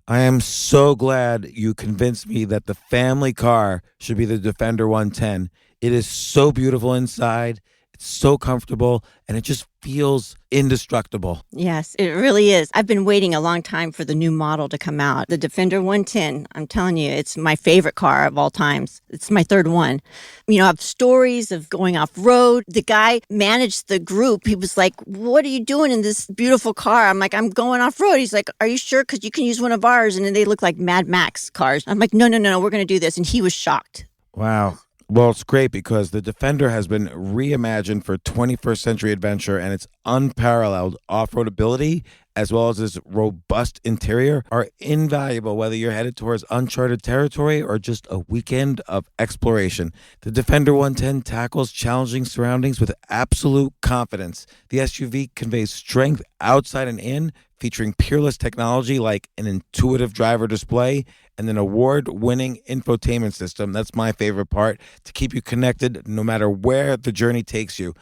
I am so glad you convinced me that the family car should be the Defender 110. It is so beautiful inside. It's so comfortable, and it just feels indestructible. Yes, it really is. I've been waiting a long time for the new model to come out. The Defender 110, I'm telling you, it's my favorite car of all times. It's my third one. You know, I have stories of going off-road. The guy managed the group. He was like, what are you doing in this beautiful car? I'm like, I'm going off-road. He's like, are you sure? Because you can use one of ours. And then they look like Mad Max cars. I'm like, no, we're going to do this. And he was shocked. Wow. Well, it's great because the Defender has been reimagined for 21st century adventure, and its unparalleled off-road ability, as well as its robust interior, are invaluable whether you're headed towards uncharted territory or just a weekend of exploration. The Defender 110 tackles challenging surroundings with absolute confidence. The SUV conveys strength outside and in, featuring peerless technology like an intuitive driver display and an award-winning infotainment system. That's my favorite part, to keep you connected no matter where the journey takes you.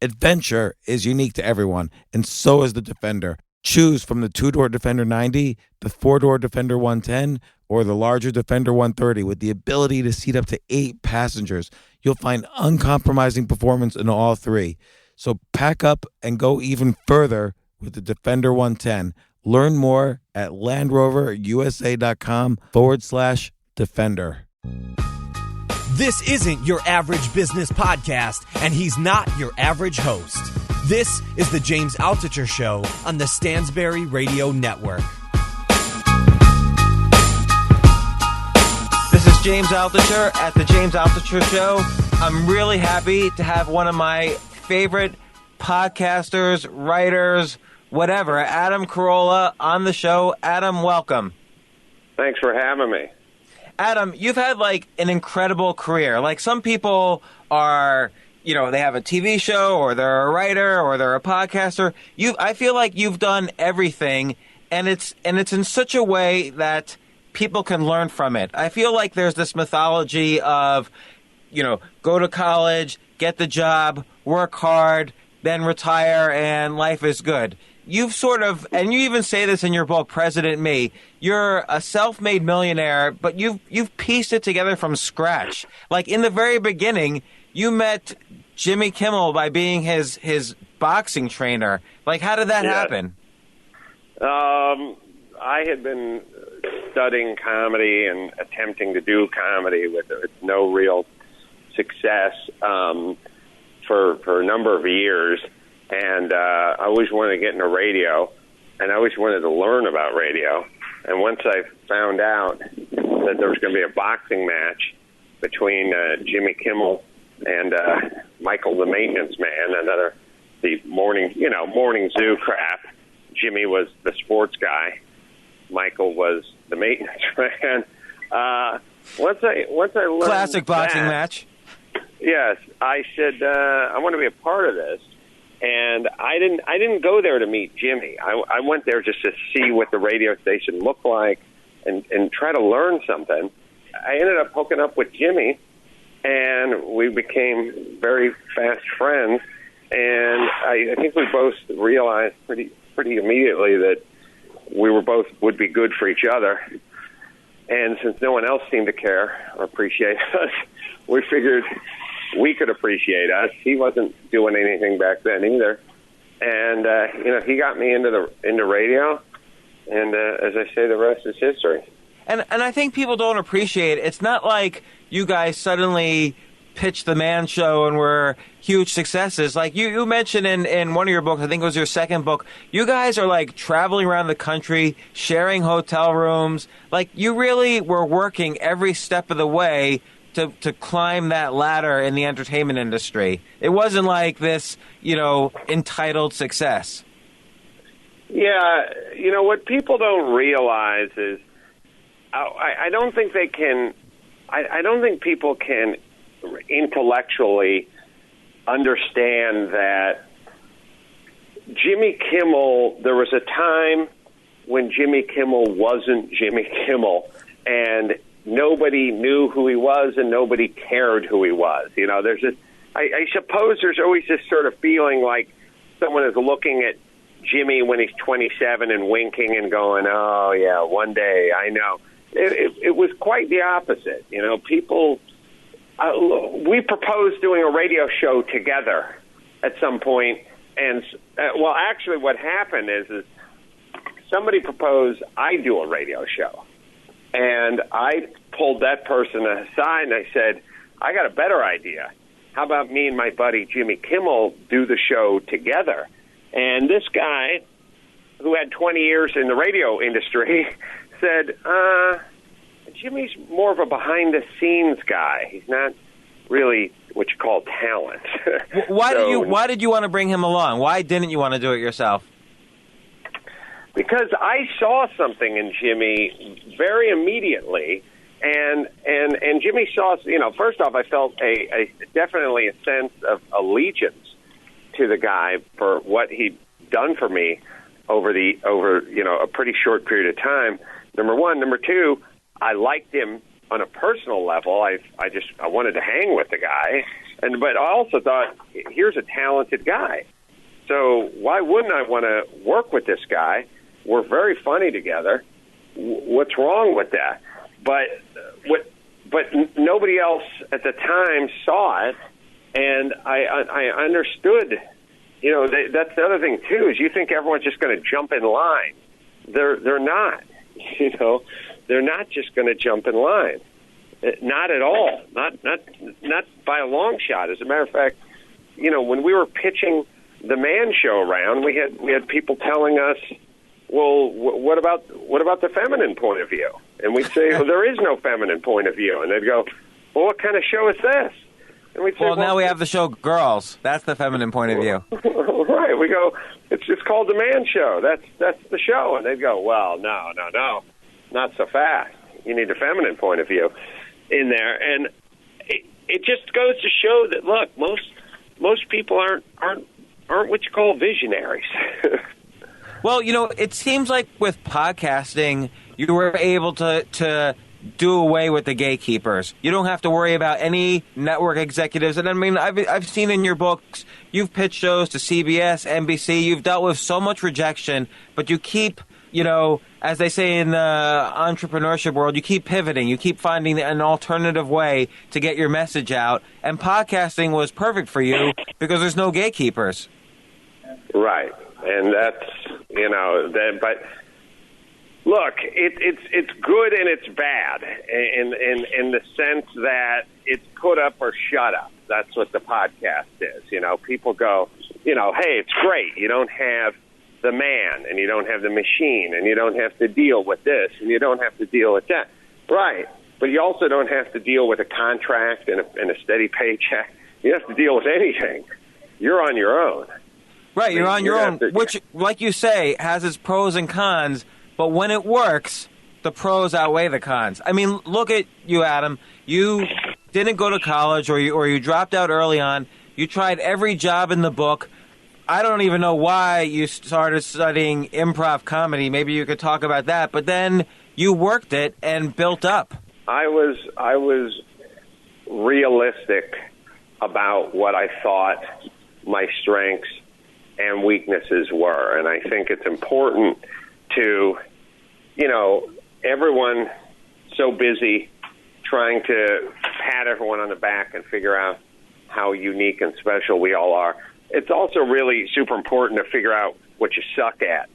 Adventure is unique to everyone, and so is the Defender. Choose from the two-door Defender 90, the four-door Defender 110, or the larger Defender 130 with the ability to seat up to 8 passengers. You'll find uncompromising performance in all three. So pack up and go even further with the Defender 110. Learn more at landroverusa.com/Defender. This isn't your average business podcast, and he's not your average host. This is the James Altucher Show on the Stansberry Radio Network. This is James Altucher at the James Altucher Show. I'm really happy to have one of my favorite podcasters, writers, whatever, Adam Carolla on the show. Adam, welcome. Thanks for having me. Adam, you've had like an incredible career. Like some people are, you know, they have a TV show or they're a writer or they're a podcaster. I feel like you've done everything, and it's in such a way that people can learn from it. I feel like there's this mythology of, you know, go to college, get the job, work hard, then retire, and life is good. You've sort of, and you even say this in your book, President Me, you're a self-made millionaire, but you've pieced it together from scratch. Like in the very beginning, you met Jimmy Kimmel by being his boxing trainer. Like, how did that happen? I had been studying comedy and attempting to do comedy with no real success for a number of years. And I always wanted to get into radio, and I always wanted to learn about radio. And once I found out that there was going to be a boxing match between Jimmy Kimmel and Michael the Maintenance Man, the morning zoo crap. Jimmy was the sports guy. Michael was the maintenance man. Once I learned classic boxing match. Yes, I said I want to be a part of this. And I didn't go there to meet Jimmy. I went there just to see what the radio station looked like and try to learn something. I ended up hooking up with Jimmy, and we became very fast friends. And I think we both realized pretty immediately that we would be good for each other. And since no one else seemed to care or appreciate us, we figured we could appreciate us. He wasn't doing anything back then either, and he got me into radio, and as I say, the rest is history. And I think people don't appreciate it. It's not like you guys suddenly pitched the Man Show and were huge successes. Like you mentioned in one of your books, I think it was your second book, you guys are like traveling around the country, sharing hotel rooms. Like you really were working every step of the way to climb that ladder in the entertainment industry. It wasn't like this, entitled success. Yeah, what people don't realize is I don't think they can. I don't think people can intellectually understand that Jimmy Kimmel. There was a time when Jimmy Kimmel wasn't Jimmy Kimmel, and nobody knew who he was, and nobody cared who he was. There's I suppose there's always this sort of feeling like someone is looking at Jimmy when he's 27 and winking and going, oh, yeah, one day, I know. It was quite the opposite. You know, people, we proposed doing a radio show together at some point. And, well, actually what happened is somebody proposed I do a radio show. And I pulled that person aside and I said, I got a better idea. How about me and my buddy Jimmy Kimmel do the show together? And this guy, who had 20 years in the radio industry, said, Jimmy's more of a behind-the-scenes guy. He's not really what you call talent. Why did you want to bring him along? Why didn't you want to do it yourself? Because I saw something in Jimmy very immediately, and Jimmy saw, you know, first off, I felt definitely a sense of allegiance to the guy for what he'd done for me over you know, a pretty short period of time. Number one. Number two, I liked him on a personal level. I wanted to hang with the guy, but I also thought, here's a talented guy. So why wouldn't I want to work with this guy? We're very funny together. What's wrong with that? But nobody else at the time saw it, and I understood. You know, that's the other thing too, is you think everyone's just going to jump in line. They're not. You know, they're not just going to jump in line. Not at all. Not by a long shot. As a matter of fact, you know, when we were pitching the Man Show around, we had people telling us, well, what about the feminine point of view? And we'd say, well, there is no feminine point of view. And they'd go, well, what kind of show is this? And we'd say, well, now we have the show Girls. That's the feminine point of view. Right. We go, it's just called the Man Show. That's the show. And they'd go, well, no, not so fast. You need a feminine point of view in there. And it just goes to show that, look, most people aren't what you call visionaries. Well, you know, it seems like with podcasting, you were able to do away with the gatekeepers. You don't have to worry about any network executives. And I mean, I've seen in your books, you've pitched shows to CBS, NBC. You've dealt with so much rejection, but you keep, you know, as they say in the entrepreneurship world, you keep pivoting. You keep finding an alternative way to get your message out. And podcasting was perfect for you because there's no gatekeepers. Right. And that's, you know, but look, it's good and it's bad in the sense that it's put up or shut up. That's what the podcast is. You know, people go, you know, hey, it's great. You don't have the man and you don't have the machine and you don't have to deal with this and you don't have to deal with that. Right. But you also don't have to deal with a contract and a steady paycheck. You have to deal with anything. You're on your own. Right, you're on your own, which, like you say, has its pros and cons, but when it works, the pros outweigh the cons. I mean, look at you, Adam. You didn't go to college or you dropped out early on. You tried every job in the book. I don't even know why you started studying improv comedy. Maybe you could talk about that, but then you worked it and built up. I was realistic about what I thought my strengths and weaknesses were. And I think it's important to, you know, everyone so busy trying to pat everyone on the back and figure out how unique and special we all are. It's also really super important to figure out what you suck at,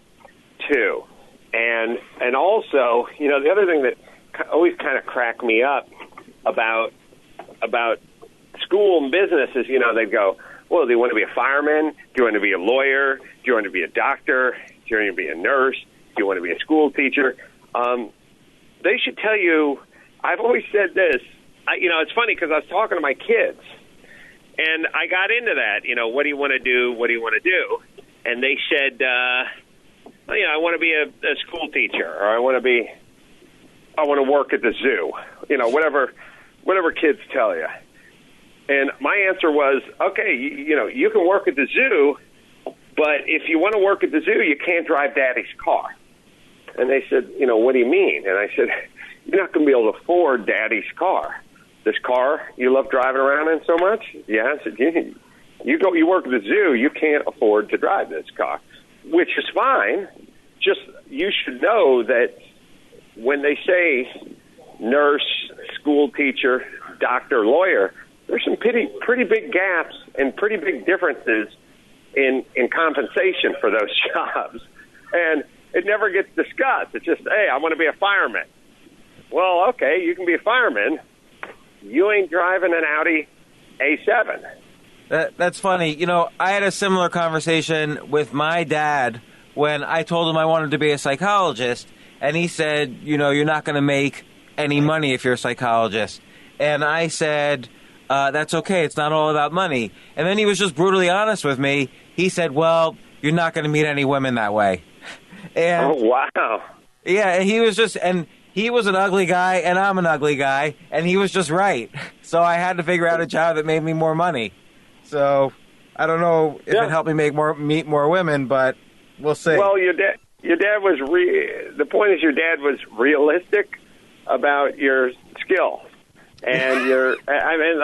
too. And also, you know, the other thing that always kind of cracked me up about school and business is, you know, they'd go, well, do you want to be a fireman? Do you want to be a lawyer? Do you want to be a doctor? Do you want to be a nurse? Do you want to be a school teacher? They should tell you, I've always said this, you know, it's funny because I was talking to my kids, and I got into that, you know, what do you want to do? What do you want to do? And they said, well, you know, I want to be a school teacher, or I want to work at the zoo, you know, whatever kids tell you. And my answer was, okay, you know, you can work at the zoo, but if you want to work at the zoo, you can't drive Daddy's car. And they said, you know, what do you mean? And I said, you're not going to be able to afford Daddy's car. This car you love driving around in so much? Yeah. I said, you work at the zoo, you can't afford to drive this car. which is fine. Just you should know that when they say nurse, school teacher, doctor, lawyer, there's some pretty big gaps and pretty big differences in compensation for those jobs. And it never gets discussed. It's just, hey, I want to be a fireman. Well, okay, you can be a fireman. You ain't driving an Audi A7. That's funny. You know, I had a similar conversation with my dad when I told him I wanted to be a psychologist, and he said, you know, you're not going to make any money if you're a psychologist. And I said, that's okay. It's not all about money. And then he was just brutally honest with me. He said, well, you're not going to meet any women that way. And oh, wow. Yeah, he was just, and he was an ugly guy, and I'm an ugly guy, and he was just right. So I had to figure out a job that made me more money. So I don't know if it helped me meet more women, but we'll see. Well, your dad was the point is your dad was realistic about your skill, and your. I mean,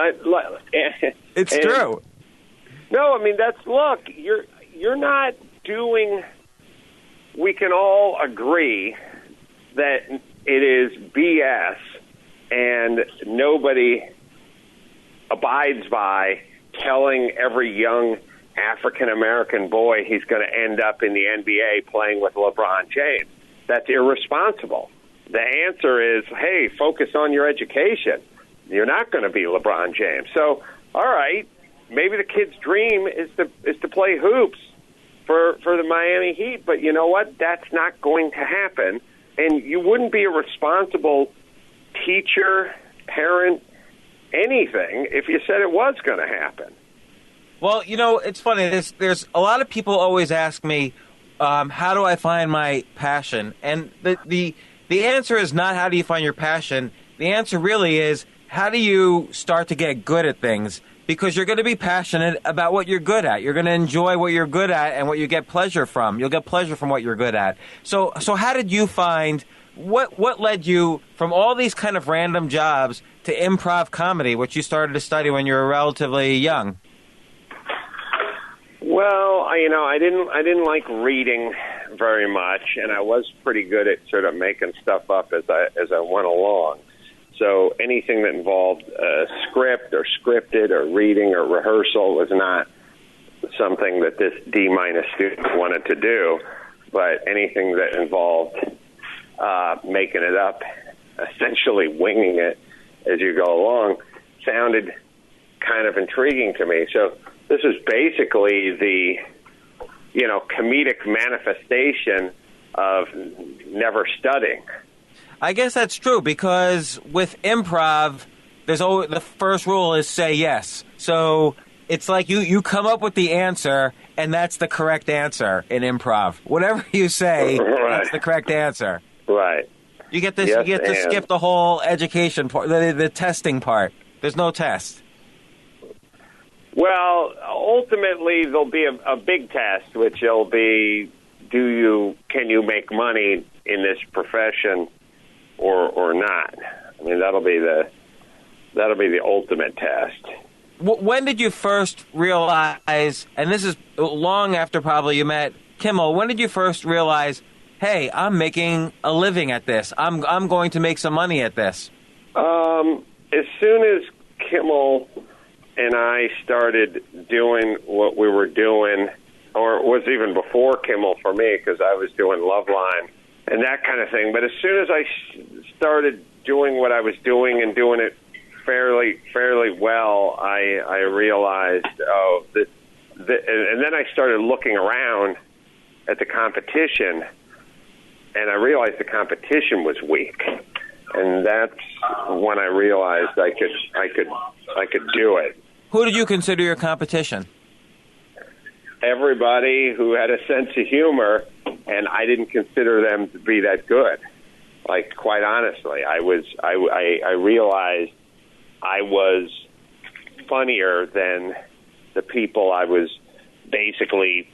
it's true. No, I mean you're not doing. We can all agree that it is BS, and nobody abides by telling every young African-American boy he's going to end up in the NBA playing with LeBron James. That's irresponsible. The answer is, hey, focus on your education. You're not going to be LeBron James. So, all right, maybe the kid's dream is to play hoops for the Miami Heat, but you know what? That's not going to happen. And you wouldn't be a responsible teacher, parent, anything if you said it was going to happen. Well, you know, it's funny. There's a lot of people always ask me, how do I find my passion? And the answer is not how do you find your passion. The answer really is how do you start to get good at things? Because you're going to be passionate about what you're good at. You're going to enjoy what you're good at and what you get pleasure from. You'll get pleasure from what you're good at. So how did you find what led you from all these kind of random jobs to improv comedy, which you started to study when you were relatively young? Well, I didn't like reading very much, and I was pretty good at sort of making stuff up as I went along. So anything that involved a script or scripted or reading or rehearsal was not something that this D- student wanted to do, but anything that involved making it up, essentially winging it as you go along, sounded kind of intriguing to me. So this is basically the, comedic manifestation of never studying. I guess that's true because with improv, there's always the first rule is say yes. So it's like you come up with the answer, and that's the correct answer in improv. Whatever you say, that's the correct answer. Right. You get this. Yes, you get to skip the whole education part, the testing part. There's no test. Well, ultimately, there'll be a big test, which will be, can you make money in this profession or not? I mean, that'll be the ultimate test. When did you first realize, and this is long after probably you met Kimmel, when did you first realize, hey, I'm making a living at this. I'm going to make some money at this? As soon as Kimmel and I started doing what we were doing, or it was even before Kimmel for me because I was doing Loveline and that kind of thing. But as soon as I started doing what I was doing and doing it fairly well, I realized, and then I started looking around at the competition, and I realized the competition was weak. And that's when I realized I could do it. Who did you consider your competition? Everybody who had a sense of humor, and I didn't consider them to be that good. Like, quite honestly, I realized I was funnier than the people I was basically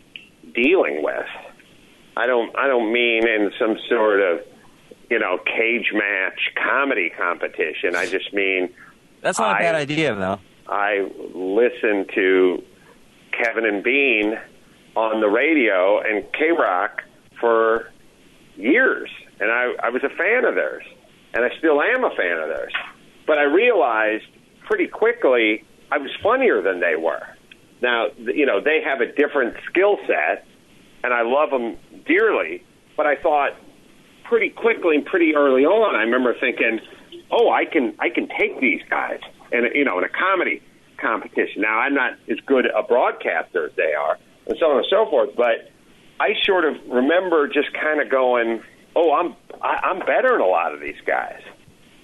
dealing with. I don't mean in some sort of cage match comedy competition. I just mean that's not a bad idea, though. I listened to Kevin and Bean on the radio and K-Rock for years, and I was a fan of theirs, and I still am a fan of theirs. But I realized pretty quickly I was funnier than they were. Now, they have a different skill set, and I love them dearly, but I thought pretty quickly and pretty early on, I remember thinking, oh, I can take these guys in a comedy competition. Now, I'm not as good a broadcaster as they are, and so on and so forth, but I sort of remember just kind of going, oh, I'm better than a lot of these guys.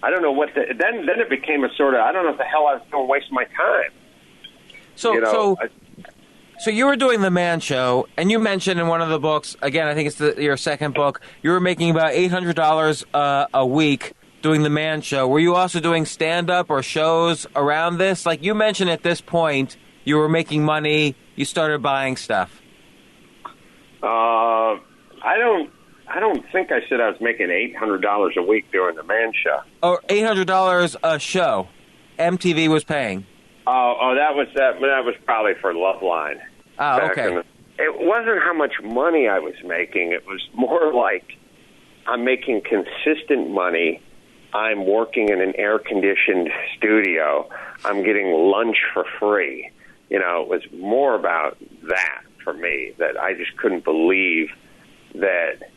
I don't know what then it became a sort of, I don't know what the hell I was doing wasting my time. So you were doing the Man Show, and you mentioned in one of the books, again, I think it's your second book, you were making about $800 a week doing the Man Show. Were you also doing stand-up or shows around this? Like you mentioned at this point, you were making money, you started buying stuff. I don't think I said I was making $800 a week doing the Man Show. Or $800 a show. MTV was paying. Oh, that was probably for Loveline. Oh, okay. It wasn't how much money I was making. It was more like I'm making consistent money. I'm working in an air-conditioned studio. I'm getting lunch for free. It was more about that for me, that I just couldn't believe that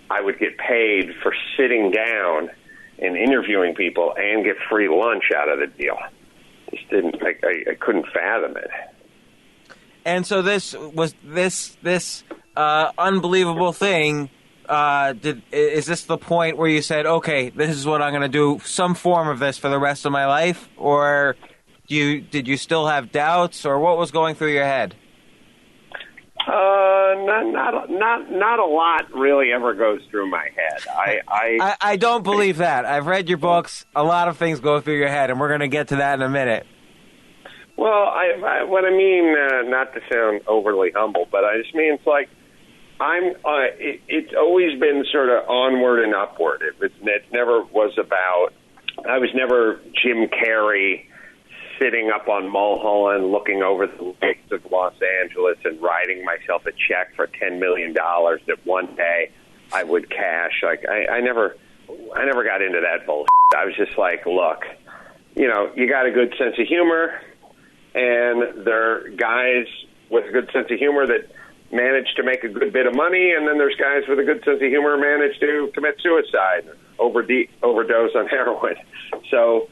I would get paid for sitting down and interviewing people and get free lunch out of the deal. Just didn't. I couldn't fathom it. And so this unbelievable thing. Is this the point where you said, "Okay, this is what I'm going to do, some form of this for the rest of my life," or did you still have doubts, or what was going through your head? Not a lot really ever goes through my head. I don't believe that. I've read your books. A lot of things go through your head, and we're going to get to that in a minute. Well, what I mean, not to sound overly humble, but I just mean it's like it's always been sort of onward and upward. It never was about. I was never Jim Carrey sitting up on Mulholland looking over the lakes of Los Angeles and writing myself a check for $10 million that one day I would cash. Like I never got into that bullshit. I was just like, look, you got a good sense of humor, and there are guys with a good sense of humor that manage to make a good bit of money, and then there's guys with a good sense of humor manage to commit suicide, overdose on heroin. So,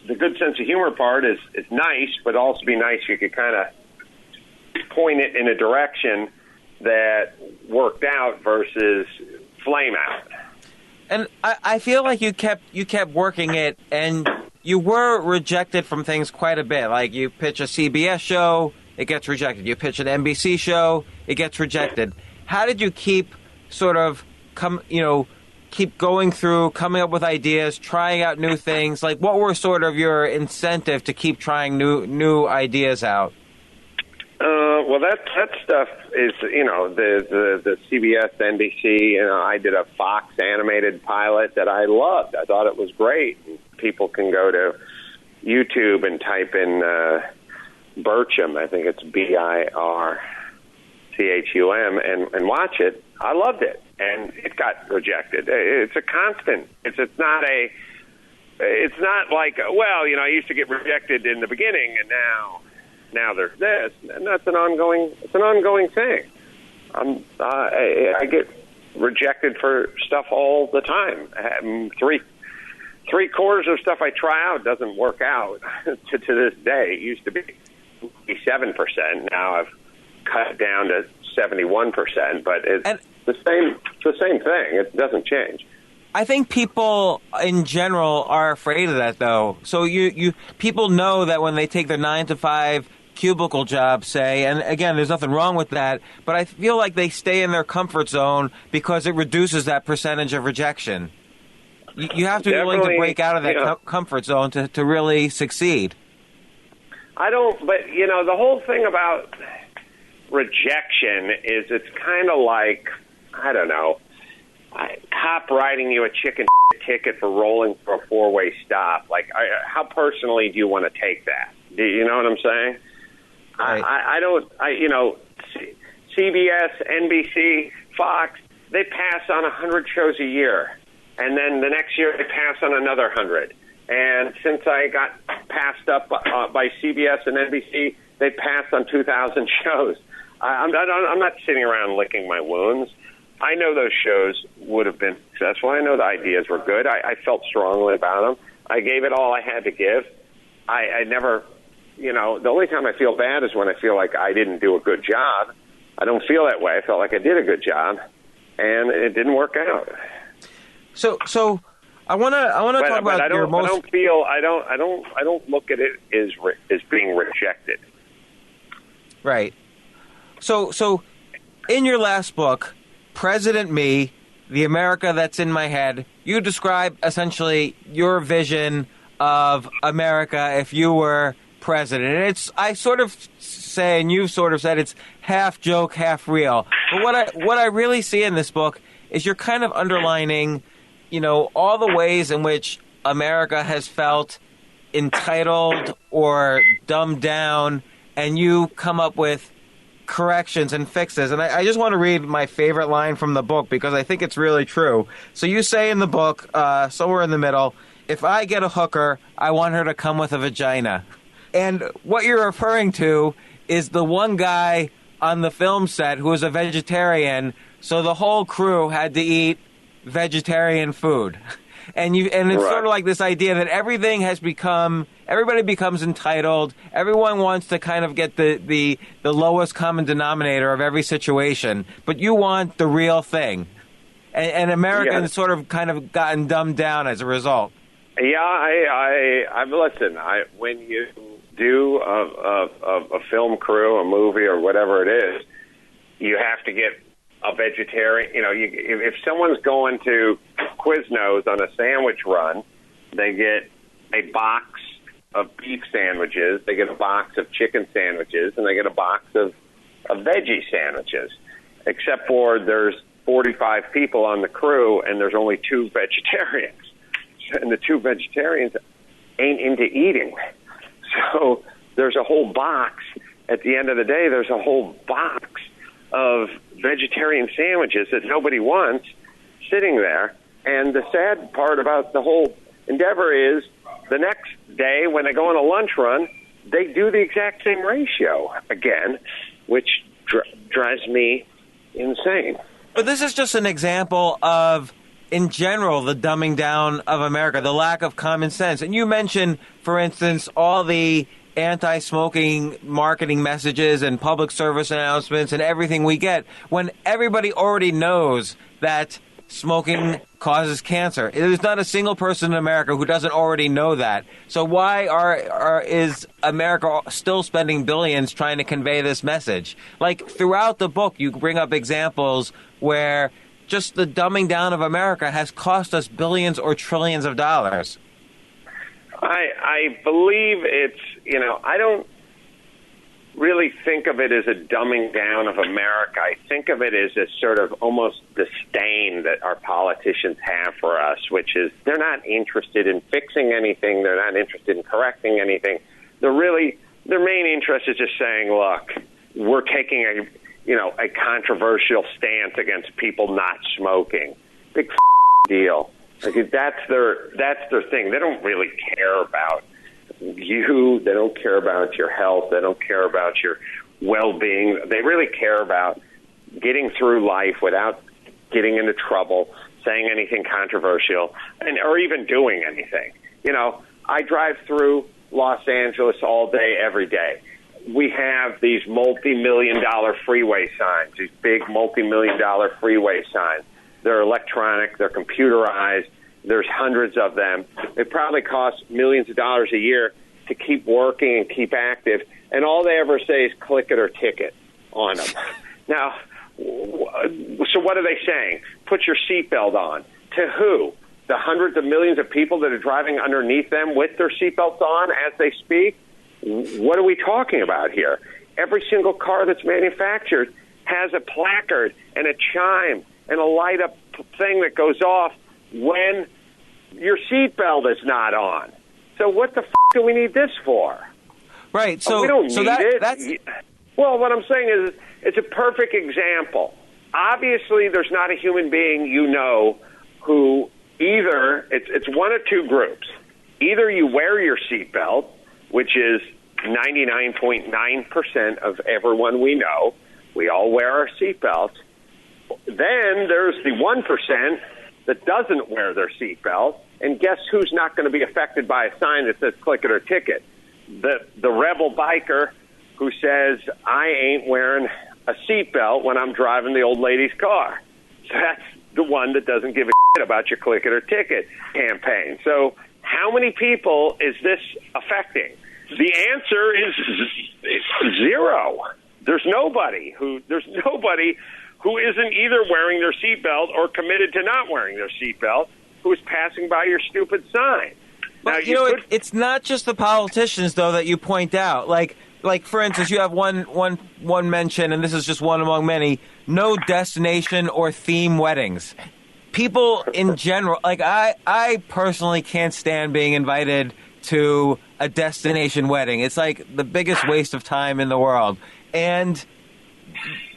the good sense of humor part is nice, but also be nice if you could kind of point it in a direction that worked out versus flame out. And I feel like you kept working it, and you were rejected from things quite a bit. Like you pitch a CBS show, it gets rejected. You pitch an NBC show, it gets rejected. How did you keep keep going through, coming up with ideas, trying out new things? Like, what were sort of your incentive to keep trying new ideas out? Well, that stuff is, the CBS, NBC. I did a Fox animated pilot that I loved. I thought it was great. People can go to YouTube and type in Birchum. I think it's BIRCHUM, and watch it. I loved it. And it got rejected. It's a constant. It's not like, well, I used to get rejected in the beginning, and now there's this, and that's an ongoing thing. I get rejected for stuff all the time. Three-quarters of stuff I try out doesn't work out to this day. It used to be 7%. Now I've cut it down to 71%, but it's the same thing. It doesn't change. I think people in general are afraid of that, though. So people know that when they take their 9-to-5 cubicle job, say, and again, there's nothing wrong with that, but I feel like they stay in their comfort zone because it reduces that percentage of rejection. You have to be willing to break out of that comfort zone to really succeed. But the whole thing about rejection is it's kind of like, I don't know, cop writing you a chicken ticket for rolling for a four-way stop. Like, how personally do you want to take that? Do you know what I'm saying? Right. CBS, NBC, Fox, they pass on 100 shows a year. And then the next year they pass on another 100. And since I got passed up by CBS and NBC, they passed on 2,000 shows. I'm not sitting around licking my wounds. I know those shows would have been successful. I know the ideas were good. I felt strongly about them. I gave it all I had to give. I never, the only time I feel bad is when I feel like I didn't do a good job. I don't feel that way. I felt like I did a good job, and it didn't work out. So I want to talk about your most. I don't look at it as being rejected. Right. So in your last book, President Me, The America That's in My Head, you describe essentially your vision of America if you were president. And I sort of say, and you've sort of said, it's half joke, half real. But what I really see in this book is you're kind of underlining, all the ways in which America has felt entitled or dumbed down, and you come up with corrections and fixes. And I just want to read my favorite line from the book because I think it's really true. So you say in the book, somewhere in the middle, if I get a hooker, I want her to come with a vagina. And what you're referring to is the one guy on the film set who was a vegetarian, so the whole crew had to eat vegetarian food. And it's right. Sort of like this idea that everybody becomes entitled. Everyone wants to kind of get the lowest common denominator of every situation, but you want the real thing. And Americans sort of kind of gotten dumbed down as a result. Yeah, I listen. When you do a film crew, a movie, or whatever it is, you have to get a vegetarian. If someone's going to Quiznos on a sandwich run, they get a box of beef sandwiches, they get a box of chicken sandwiches, and they get a box of veggie sandwiches. Except for there's 45 people on the crew, and there's only 2 vegetarians. And the 2 vegetarians ain't into eating. So there's a whole box. At the end of the day, there's a whole box of vegetarian sandwiches that nobody wants sitting there. And the sad part about the whole endeavor is the next day when they go on a lunch run, they do the exact same ratio again, which drives me insane. But this is just an example of, in general, the dumbing down of America, the lack of common sense. And you mentioned, for instance, all the anti-smoking marketing messages and public service announcements and everything we get when everybody already knows that smoking causes cancer. There's not a single person in America who doesn't already know that. So why is America still spending billions trying to convey this message? Like, throughout the book, you bring up examples where just the dumbing down of America has cost us billions or trillions of dollars. I believe it's, I don't really think of it as a dumbing down of America. I think of it as a sort of almost disdain that our politicians have for us, which is they're not interested in fixing anything. They're not interested in correcting anything. Their main interest is just saying, look, we're taking a controversial stance against people not smoking. Big deal. Like, that's their thing. They don't really care about you. They don't care about your health. They don't care about your well-being. They really care about getting through life without getting into trouble, saying anything controversial, or even doing anything. I drive through Los Angeles all day, every day. We have these multi-million-dollar freeway signs, these big multi-million-dollar freeway signs. They're electronic, they're computerized, there's hundreds of them. It probably costs millions of dollars a year to keep working and keep active, and all they ever say is click it or ticket on them. Now, so what are they saying? Put your seatbelt on. To who? The hundreds of millions of people that are driving underneath them with their seatbelts on as they speak? What are we talking about here? Every single car that's manufactured has a placard and a chime and a light-up thing that goes off when your seatbelt is not on. So what the do we need this for? Right. So we don't so need that, it. that's Well, what I'm saying is it's a perfect example. Obviously, there's not a human being who either it's one of two groups. Either you wear your seatbelt, which is 99.9% of everyone we know. We all wear our seatbelts. Then there's the 1% that doesn't wear their seatbelt, and guess who's not going to be affected by a sign that says click it or ticket? The rebel biker who says, I ain't wearing a seatbelt when I'm driving the old lady's car. So that's the one that doesn't give a shit about your click it or ticket campaign. So how many people is this affecting? The answer is zero. There's nobody who isn't either wearing their seatbelt or committed to not wearing their seatbelt who is passing by your stupid sign. But, now, it's not just the politicians, though, that you point out. Like for instance, you have one mention, and this is just one among many, no destination or theme weddings. People in general, like I personally can't stand being invited to a destination wedding. It's like the biggest waste of time in the world. And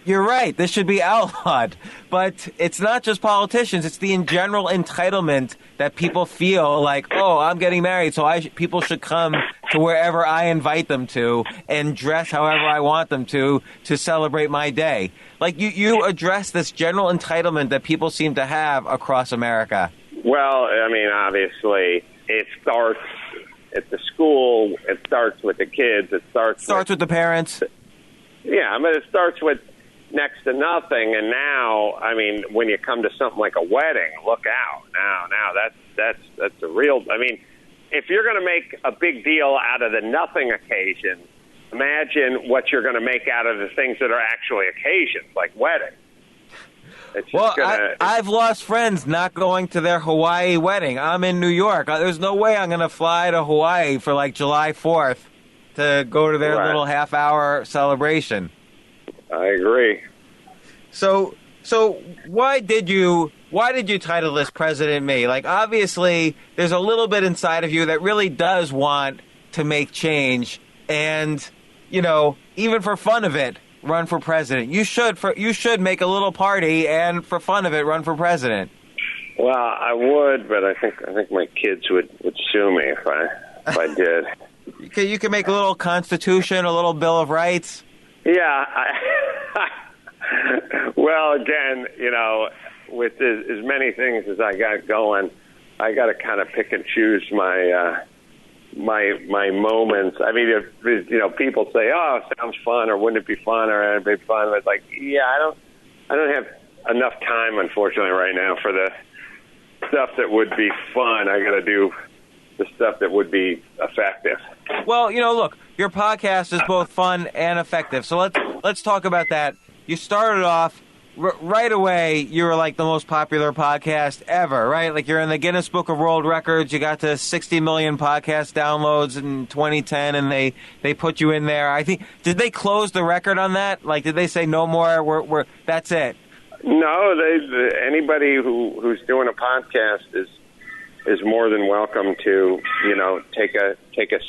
you're right, this should be outlawed. But it's not just politicians. It's the in general entitlement that people feel like, oh, I'm getting married, so people should come to wherever I invite them to and dress however I want them to celebrate my day. Like, you address this general entitlement that people seem to have across America. Well, I mean, obviously, it starts at the school. It starts with the kids. It starts with the parents. Yeah, I mean, it starts with next to nothing, and now, I mean, when you come to something like a wedding, look out. Now that's a real, I mean, if you're going to make a big deal out of the nothing occasion, imagine what you're going to make out of the things that are actually occasions, like weddings. Well, I've lost friends not going to their Hawaii wedding. I'm in New York. There's no way I'm going to fly to Hawaii for like July 4th to go to their little half-hour celebration. I agree. So why did you title this President Me? Like, obviously, there's a little bit inside of you that really does want to make change, and even for fun of it, run for president. You should make a little party and for fun of it, run for president. Well, I would, but I think my kids would sue me if I did. You can make a little constitution, a little Bill of Rights. Yeah. Well, again, with as many things as I got going, I got to kind of pick and choose my moments. I mean, if people say, "Oh, it sounds fun," or "Wouldn't it be fun?" or "It'd be fun," it's like, yeah, I don't have enough time, unfortunately, right now for the stuff that would be fun. I got to do the stuff that would be effective. Well, look, your podcast is both fun and effective. So let's talk about that. You started off right away. You were like the most popular podcast ever, right? Like, you're in the Guinness Book of World Records. You got to 60 million podcast downloads in 2010, and they put you in there. I think, did they close the record on that? Like, did they say no more? We're that's it? No, anybody who's doing a podcast is more than welcome to take a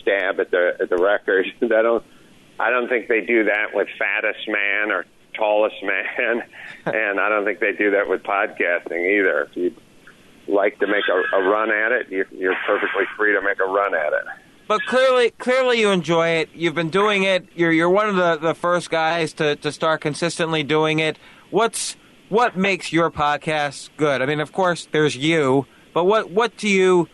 stab at the record. I don't think they do that with fattest man or tallest man, and I don't think they do that with podcasting either. If you'd like to make a run at it, you're perfectly free to make a run at it. But clearly you enjoy it. You've been doing it. You're one of the first guys to start consistently doing it. What makes your podcast good? I mean, of course, there's you, but what do you?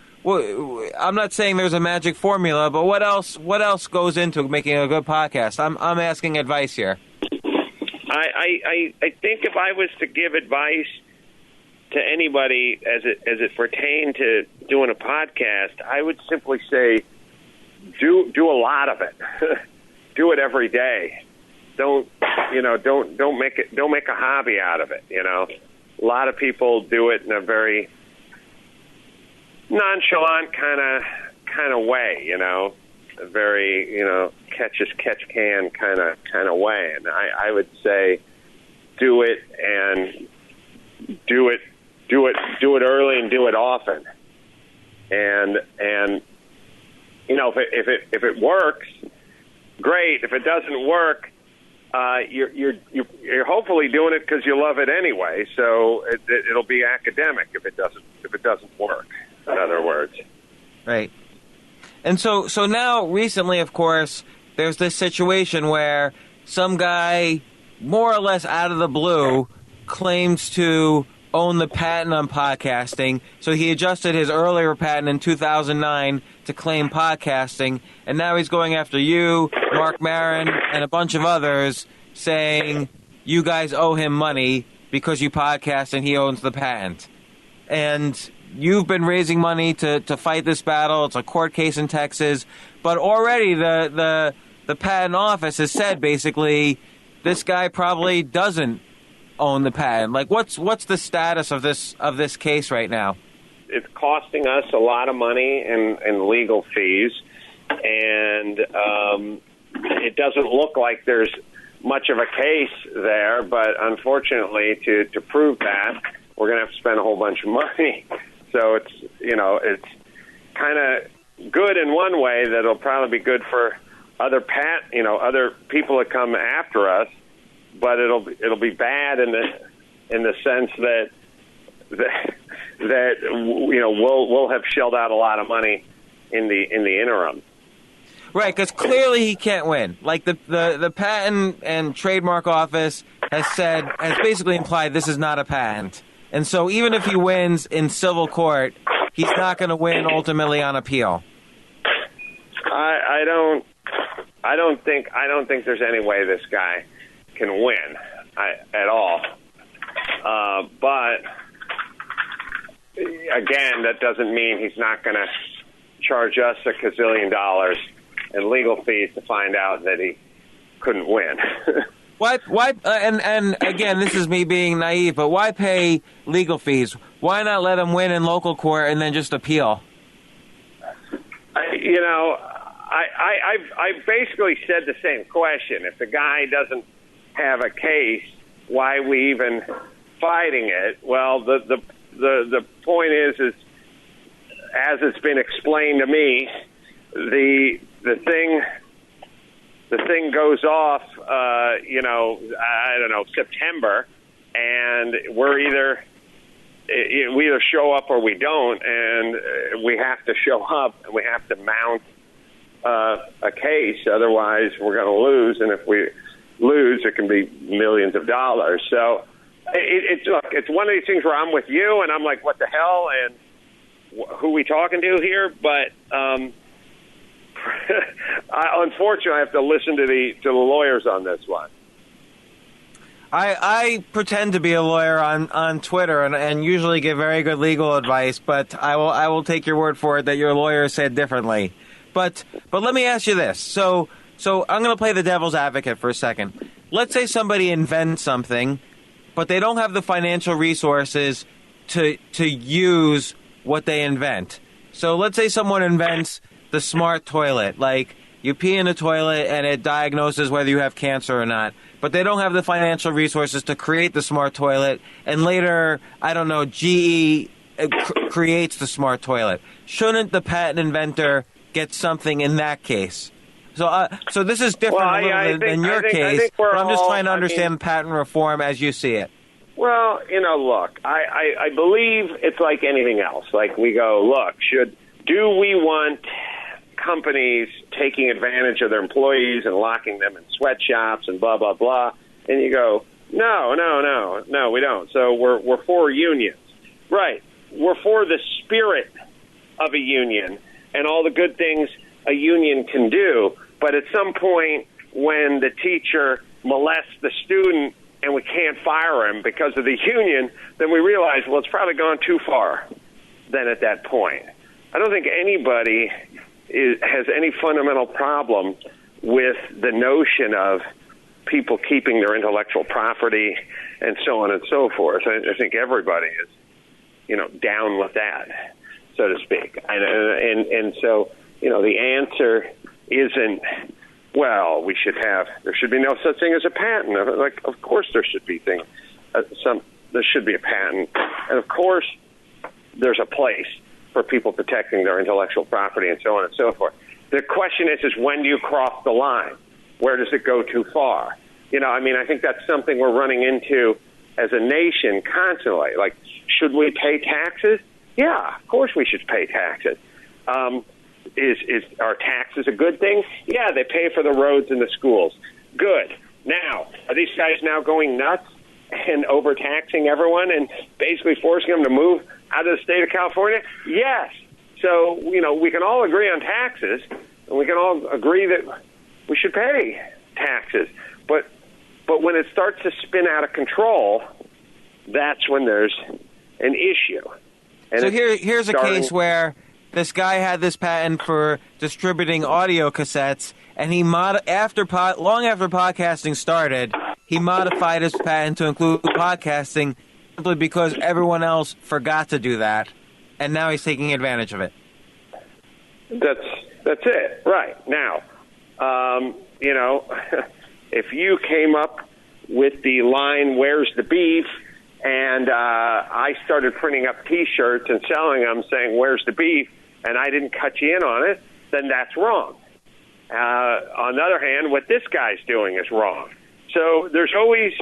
I'm not saying there's a magic formula, but what else goes into making a good podcast? I'm asking advice here. I think if I was to give advice to anybody as it pertained to doing a podcast, I would simply say do a lot of it. Do it every day. Don't make a hobby out of it. A lot of people do it in a very nonchalant kind of way. A very catch can kind of way, and I would say do it early and do it often, and if it works, great. If it doesn't work, you're hopefully doing it because you love it anyway. So it'll be academic if it doesn't work. In other words, right. And so now recently, of course, there's this situation where some guy, more or less out of the blue, claims to own the patent on podcasting. So he adjusted his earlier patent in 2009 to claim podcasting, and now he's going after you, Mark Maron, and a bunch of others, saying you guys owe him money because you podcast and he owns the patent. And you've been raising money to fight this battle. It's a court case in Texas, but already the patent office has said basically this guy probably doesn't own the patent. Like, what's the status of this case right now? It's costing us a lot of money in legal fees, and it doesn't look like there's much of a case there. But unfortunately, to prove that, we're going to have to spend a whole bunch of money. So it's kind of good in one way that it'll probably be good for other people that come after us, but it'll be bad in the sense that we'll have shelled out a lot of money in the interim. Right, because clearly he can't win. Like the Patent and Trademark Office has basically implied this is not a patent. And so even if he wins in civil court, he's not going to win ultimately on appeal. I don't think there's any way this guy can win at all. But again, that doesn't mean he's not going to charge us $1 gazillion in legal fees to find out that he couldn't win. Why? And again, this is me being naive, but why pay legal fees? Why not let him win in local court and then just appeal? I basically said the same question. If the guy doesn't have a case, why are we even fighting it? Well, the point is as it's been explained to me, the thing goes off, I don't know, September, and we either show up or we don't, and we have to show up and we have to mount a case. Otherwise, we're going to lose, and if we lose, it can be millions of dollars. So it's one of these things where I'm with you, and I'm like, what the hell, and who are we talking to here? But unfortunately, I have to listen to the lawyers on this one. I pretend to be a lawyer on Twitter and usually give very good legal advice, but I will take your word for it that your lawyer said differently. But let me ask you this. So I'm going to play the devil's advocate for a second. Let's say somebody invents something, but they don't have the financial resources to use what they invent. So let's say someone invents the smart toilet, like you pee in a toilet and it diagnoses whether you have cancer or not, but they don't have the financial resources to create the smart toilet, and later, I don't know, GE creates the smart toilet. Shouldn't the patent inventor get something in that case? So this is different than your case, but I'm just trying to understand patent reform as you see it. Well, look, I believe it's like anything else. Like we go, look, do we want companies taking advantage of their employees and locking them in sweatshops and blah, blah, blah? And you go, no, we don't. So we're for unions. Right. We're for the spirit of a union and all the good things a union can do. But at some point when the teacher molests the student and we can't fire him because of the union, then we realize, well, it's probably gone too far then at that point. I don't think anybody has any fundamental problem with the notion of people keeping their intellectual property and so on and so forth. I think everybody is, down with that, so to speak. And so, the answer isn't, well, there should be no such thing as a patent. Like, of course there should be there should be a patent. And of course there's a place for people protecting their intellectual property and so on and so forth. The question is when do you cross the line? where does it go too far? I think that's something we're running into as a nation constantly. Like, should we pay taxes? Yeah, of course we should pay taxes. Are taxes a good thing? Yeah, they pay for the roads and the schools. Good. Now, are these guys now going nuts and overtaxing everyone and basically forcing them to move out of the state of California? Yes. So, we can all agree on taxes, and we can all agree that we should pay taxes. But when it starts to spin out of control, that's when there's an issue. And so here's a case where this guy had this patent for distributing audio cassettes, and he long after podcasting started, he modified his patent to include podcasting simply because everyone else forgot to do that, and now he's taking advantage of it. That's it, right. Now, if you came up with the line, "Where's the beef?" and I started printing up T-shirts and selling them saying, "Where's the beef?" and I didn't cut you in on it, then that's wrong. On the other hand, what this guy's doing is wrong. So there's always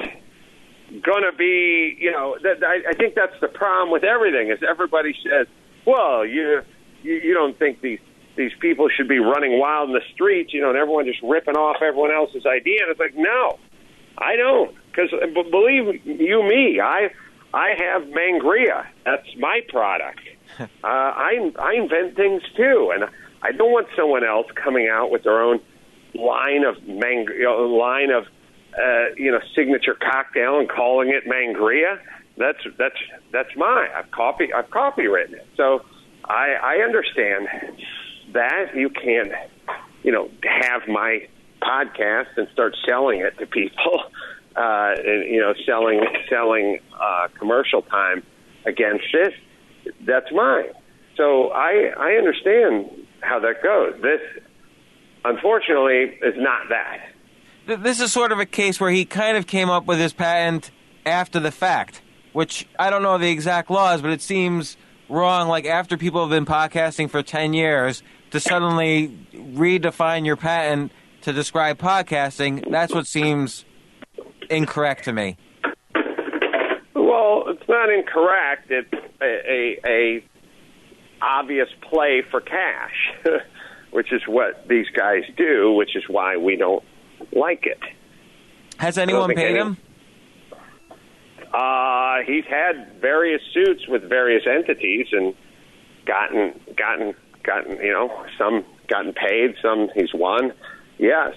going to be, I think that's the problem with everything, is everybody says, well, you don't think these people should be running wild in the streets, and everyone just ripping off everyone else's idea. And it's like, no, I don't. Because believe you me, I have Mangria. That's my product. I invent things too, and I don't want someone else coming out with their own line of signature cocktail and calling it Mangria. That's mine. I've copywritten it. So I understand that you can't, have my podcast and start selling it to people, and selling commercial time against this. That's mine. So I understand how that goes. This, unfortunately, is not that. This is sort of a case where he kind of came up with his patent after the fact, which I don't know the exact laws, but it seems wrong, like after people have been podcasting for 10 years, to suddenly redefine your patent to describe podcasting. That's what seems incorrect to me. Well, it's not incorrect. It's a obvious play for cash, which is what these guys do, which is why we don't like it. Has anyone paid him? He's had various suits with various entities and gotten, some gotten paid, some he's won. Yes.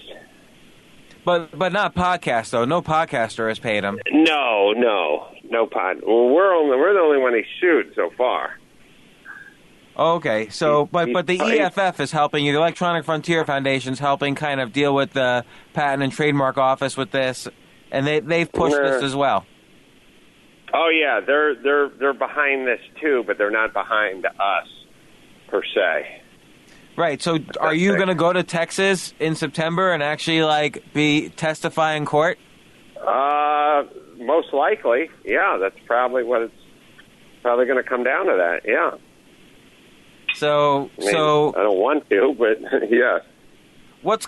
But not podcast though. No podcaster has paid him. No pod. Well, we're the only one he sued so far. Okay, so but the EFF is helping you. The Electronic Frontier Foundation's helping kind of deal with the Patent and Trademark Office with this, and they've pushed this as well. Oh yeah, they're behind this too, but they're not behind us per se. Right. So are you going to go to Texas in September and actually testify in court? Most likely, yeah. That's probably what it's probably going to come down to. That, yeah. So I don't want to, but yeah. Let's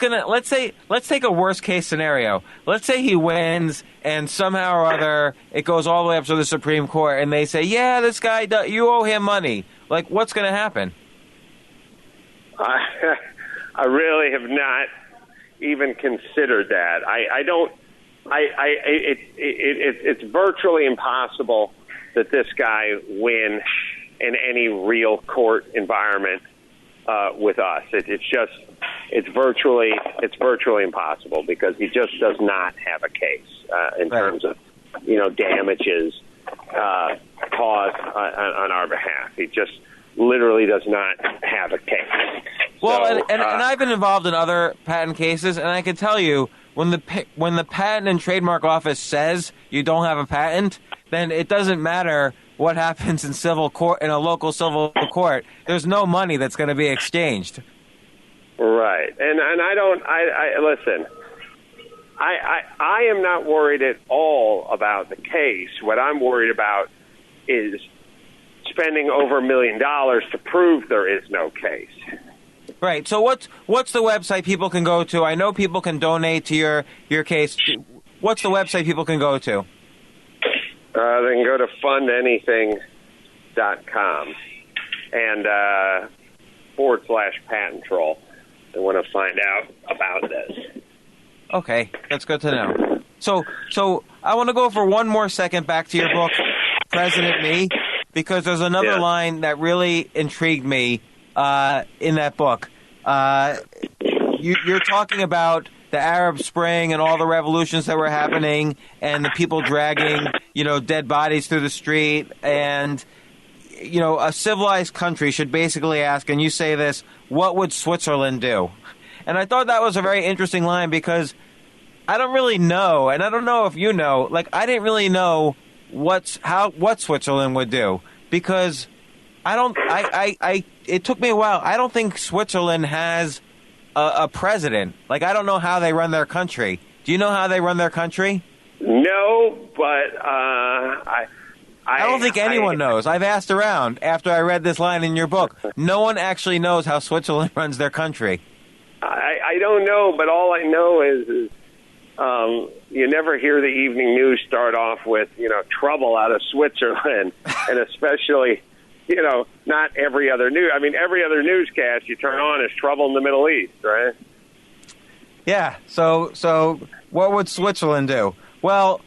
take a worst case scenario. Let's say he wins and somehow or other it goes all the way up to the Supreme Court and they say, yeah, this guy, you owe him money. Like, what's going to happen? I really have not even considered that. It's virtually impossible that this guy win in any real court environment with us. It's virtually impossible because he just does not have a case in terms of damages caused on our behalf. He just literally does not have a case. Well, so, and I've been involved in other patent cases, and I can tell you when the Patent and Trademark Office says you don't have a patent, then it doesn't matter what happens in civil court, in a local civil court. There's no money that's going to be exchanged. Right, and I listen. I am not worried at all about the case. What I'm worried about is spending over $1 million to prove there is no case. Right. So what's the website people can go to? I know people can donate to your case. What's the website people can go to? They can go to fundanything.com and /patent troll. They want to find out about this. Okay, that's good to know. So I want to go for one more second back to your book, President Me, because there's another line that really intrigued me in that book. You're talking about the Arab Spring and all the revolutions that were happening and the people dragging, dead bodies through the street. And, a civilized country should basically ask, and you say this, what would Switzerland do? And I thought that was a very interesting line because I don't really know, and I don't know if you know, I didn't really know what Switzerland would do because it took me a while. I don't think Switzerland has a president. I don't know how they run their country. Do you know how they run their country? No, but I don't think anyone knows. I've asked around after I read this line in your book. No one actually knows how Switzerland runs their country. I don't know, but all I know is you never hear the evening news start off with, trouble out of Switzerland, and especially, not every other news. I mean, every other newscast you turn on is trouble in the Middle East, right? Yeah, so what would Switzerland do? Well,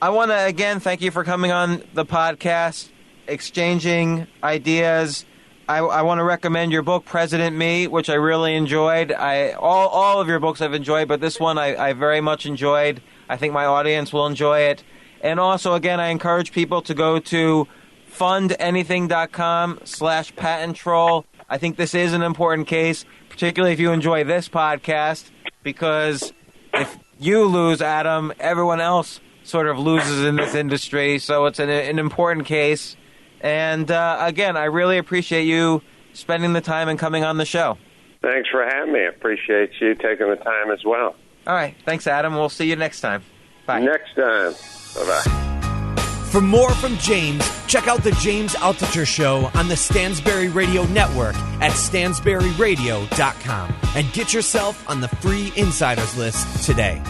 I want to, again, thank you for coming on the podcast, exchanging ideas. I want to recommend your book, President Me, which I really enjoyed. All of your books I've enjoyed, but this one I very much enjoyed. I think my audience will enjoy it. And also, again, I encourage people to go to fundanything.com/patent troll. I think this is an important case, particularly if you enjoy this podcast, because if you lose, Adam, everyone else sort of loses in this industry. So it's an important case. And again, I really appreciate you spending the time and coming on the show. Thanks for having me. I appreciate you taking the time as well. All right. Thanks, Adam. We'll see you next time. Bye. Next time. Bye-bye. For more from James, check out the James Altucher Show on the Stansberry Radio Network at stansberryradio.com and get yourself on the free insiders list today.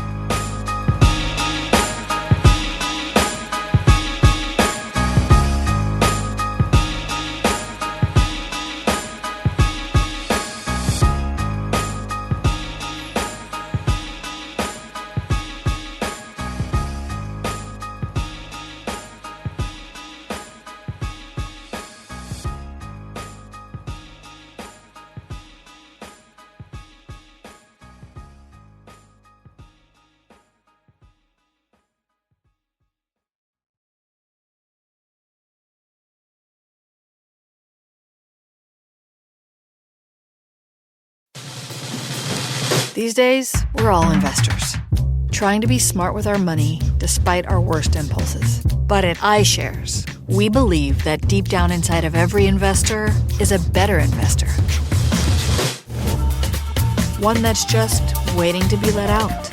These days, we're all investors, trying to be smart with our money despite our worst impulses. But at iShares, we believe that deep down inside of every investor is a better investor. One that's just waiting to be let out.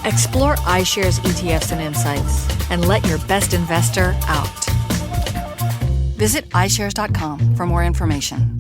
Explore iShares ETFs and insights and let your best investor out. Visit iShares.com for more information.